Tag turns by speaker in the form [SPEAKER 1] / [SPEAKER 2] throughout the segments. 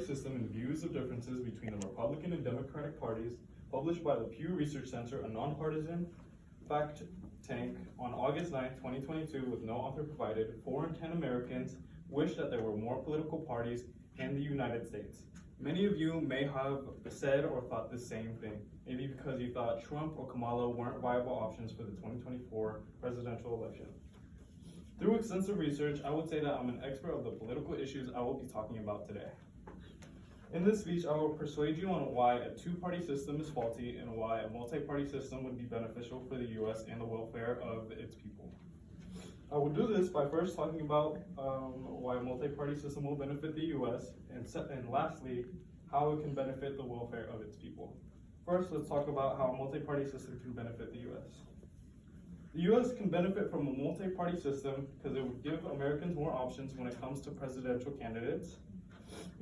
[SPEAKER 1] System and Views of Differences Between the Republican and Democratic Parties, published by the Pew Research Center, a nonpartisan fact tank, on August 9, 2022, with no author provided. 4 in 10 Americans wish that there were more political parties in the United States. Many of you may have said or thought the same thing, maybe because you thought Trump or Kamala weren't viable options for the 2024 presidential election. Through extensive research, I would say that I'm an expert of the political issues I will be talking about today. In this speech, I will persuade you on why a two-party system is faulty and why a multi-party system would be beneficial for the U.S. and the welfare of its people. I will do this by first talking about why a multi-party system will benefit the U.S. and lastly, how it can benefit the welfare of its people. First, let's talk about how a multi-party system can benefit the U.S. The U.S. can benefit from a multi-party system because it would give Americans more options when it comes to presidential candidates,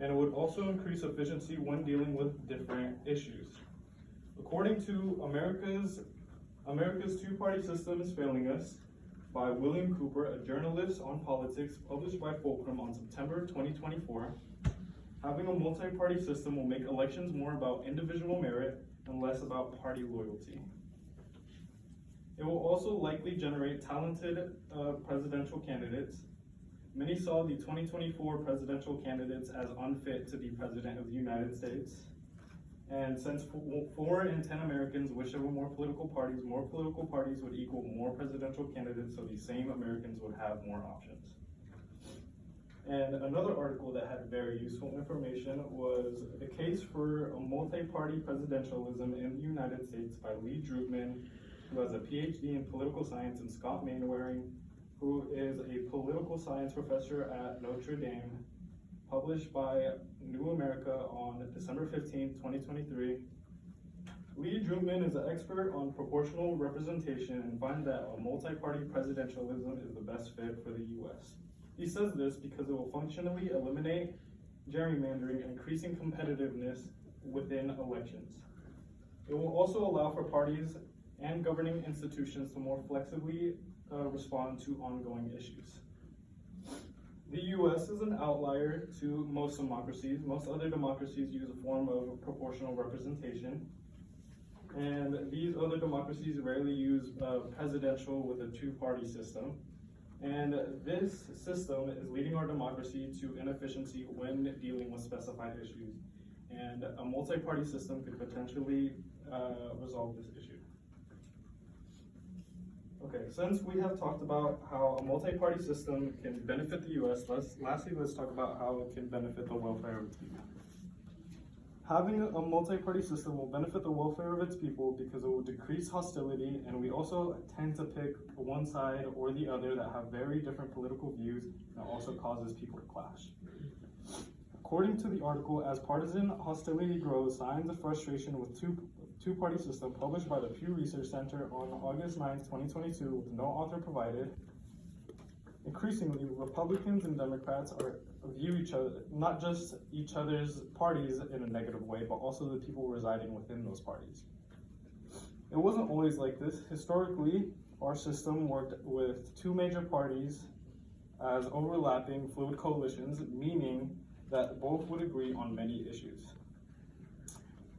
[SPEAKER 1] and it would also increase efficiency when dealing with different issues. According to America's Two-Party System is Failing Us by William Cooper, a journalist on politics, published by Fulcrum on September 2024, having a multi-party system will make elections more about individual merit and less about party loyalty. It will also likely generate talented presidential candidates. Many saw the 2024 presidential candidates as unfit to be president of the United States. And since 4 in 10 Americans wish there were more political parties would equal more presidential candidates, so these same Americans would have more options. And another article that had very useful information was The Case for a Multi-Party Presidentialism in the United States by Lee Drutman, who has a PhD in political science, and Scott Mainwaring, who is a political science professor at Notre Dame, published by New America on December 15, 2023. Lee Drutman is an expert on proportional representation and finds that a multi-party presidentialism is the best fit for the U.S. He says this because it will functionally eliminate gerrymandering, increasing competitiveness within elections. It will also allow for parties and governing institutions to more flexibly respond to ongoing issues. The U.S. is an outlier to most democracies. Most other democracies use a form of proportional representation, and these other democracies rarely use presidential with a two-party system. And this system is leading our democracy to inefficiency when dealing with specified issues. And a multi-party system could potentially resolve this issue. Okay, since we have talked about how a multi-party system can benefit the U.S., let's talk about how it can benefit the welfare of its people. Having a multi-party system will benefit the welfare of its people because it will decrease hostility, and we also tend to pick one side or the other that have very different political views, and also causes people to clash. According to the article, as partisan hostility grows, signs of frustration with two-party system, published by the Pew Research Center on August 9, 2022, with no author provided. Increasingly, Republicans and Democrats view each other, not just each other's parties in a negative way, but also the people residing within those parties. It wasn't always like this. Historically, our system worked with two major parties as overlapping fluid coalitions, meaning that both would agree on many issues.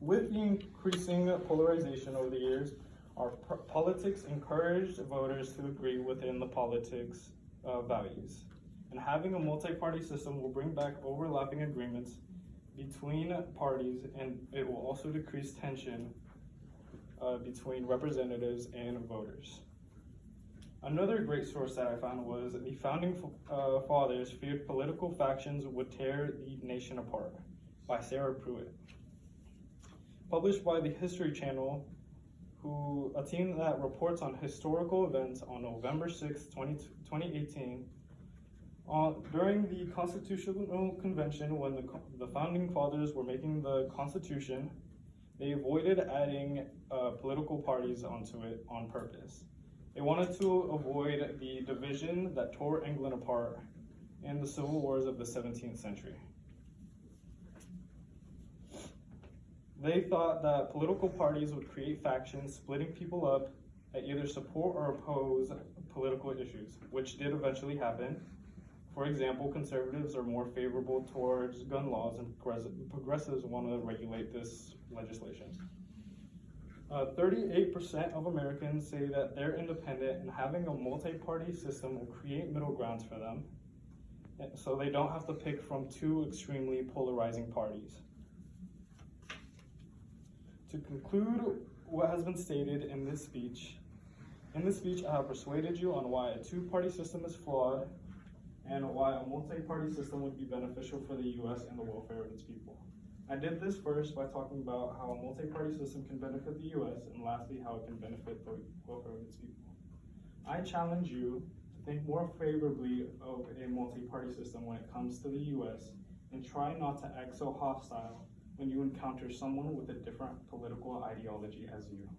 [SPEAKER 1] With the increasing polarization over the years, our politics encouraged voters to agree within the politics values. And having a multi-party system will bring back overlapping agreements between parties, and it will also decrease tension between representatives and voters. Another great source that I found was the founding fathers feared political factions would tear the nation apart, by Sarah Pruitt. Published by the History Channel, a team that reports on historical events on November 6, 2018, during the Constitutional Convention, when the Founding Fathers were making the Constitution, they avoided adding political parties onto it on purpose. They wanted to avoid the division that tore England apart in the civil wars of the 17th century. They thought that political parties would create factions, splitting people up that either support or oppose political issues, which did eventually happen. For example, conservatives are more favorable towards gun laws and progressives want to regulate this legislation. 38% of Americans say that they're independent and having a multi-party system will create middle grounds for them, so they don't have to pick from two extremely polarizing parties. To conclude what has been stated in this speech, I have persuaded you on why a two-party system is flawed and why a multi-party system would be beneficial for the U.S. and the welfare of its people. I did this first by talking about how a multi-party system can benefit the U.S. and lastly how it can benefit the welfare of its people. I challenge you to think more favorably of a multi-party system when it comes to the U.S. and try not to act so hostile when you encounter someone with a different political ideology as you.